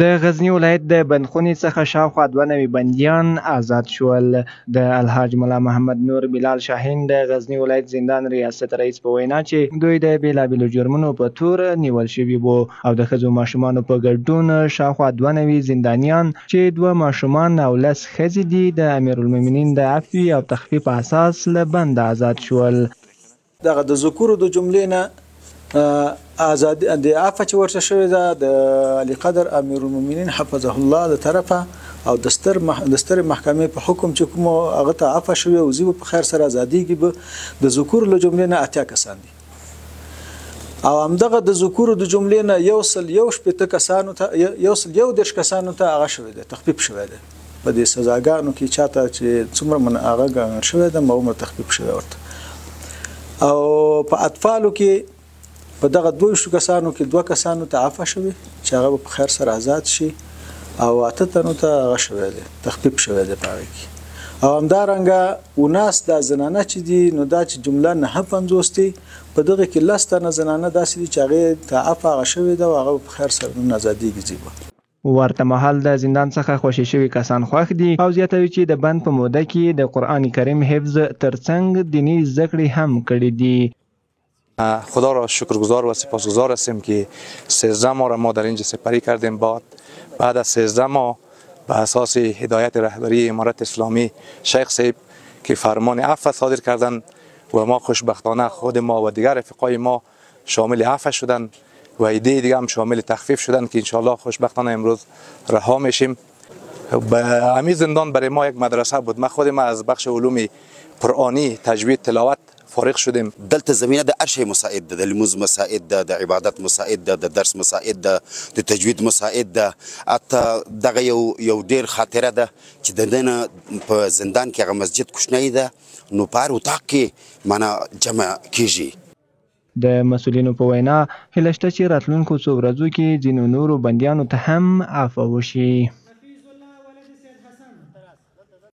د غزنی ولایت د بندخونې څخه شاوخوا 92 بندیان آزاد شول. د الحاج ملا محمد نور بلال شاهین د غزنی ولایت زندان ریاست رئیس په وینا چې دوی د بیلابیلو جرمونو په تور نیول شوي وو او د ښځو ماشومانو په ګډون شاوخوا 92 زندانیان چې 2 ماشومان او 10 ښځې دي د امیرالمؤمنین د عفوي او تخفیف اساس له بند آزاد شول. دغه د ذکورو د جملې نه آزادي د عفو چې ورته شوې ده د علي قدر امیرالمؤمنین حفظه الله د طرفه او د ستر محکمې په حکم چې کوم هغه ته عفو شوی او زی په خیر سره ازاديږي به د ذکور له جملې نه 8 کسان دي او همدغه د ذکور د جملې نه یو شپږ کسانو ته یو درش کسانو ته هغه شوی ده تخفیف شوی ده په دې سزاګانو کې چاته چې څومره من هغه ګڼل شوی ده عمر تخفیف شوی ورته او په اطفالو کې په دغه 2 کسانو کې 2 کسانو ته عفو شوی چې هغه په خیر سره آزاد شي او 8 تنو ته هغه شوی دی تخفیف شوی دی په کې او همدارنګه وناس د زنانه چې دي نو دا چې جمله نه 50 دي په دغه کې لاس تنه زنانه داسې دي چې هغه ته عفو هغه شوی دی او هغه په خیر سره نو آزادیږي زیبا ورته مهال د زندان څخه خوشی شوي کسان خوښ دي او زیاتوي چې د بند په موده کې د قرآن کریم حفظ ترڅنګ دینی زده کړې هم کړې دي. خدا را شکرگزار و سپاسگزار هستیم که 13 ماه را ما در اینجا سپری کردیم. بعد از 13 ماه به اساس هدایت رهبری امارت اسلامی شیخ صاحب که فرمان عفو صادر کردند و ما خوشبختانه خود ما و دیگر رفقای ما شامل عفو شدند و ایده دیگه هم شامل تخفیف شدند که انشالله خوشبختانه امروز رها میشیم. به همین زندان برای ما یک مدرسه بود. ما خود ما از بخش علوم قرآنی تجوید تلاوت فارغ شدیم. دلته زمینه د ارشي مساعد ده، د لموز مساعد ده، د عبادت مساعد ده، د درس مساعد ده، د تجوید مساعد ده. اته دغه یو ډیر خاطره ده چې د دنه په زندان کې هغه مسجد کوشنی ده نو پار وتاق کې معنا جمع کیږي. د مسؤلینو په وینا هله شته چې راتلونکو څو ورځو کې ځینو نورو بندیانو ته هم عفو وشي.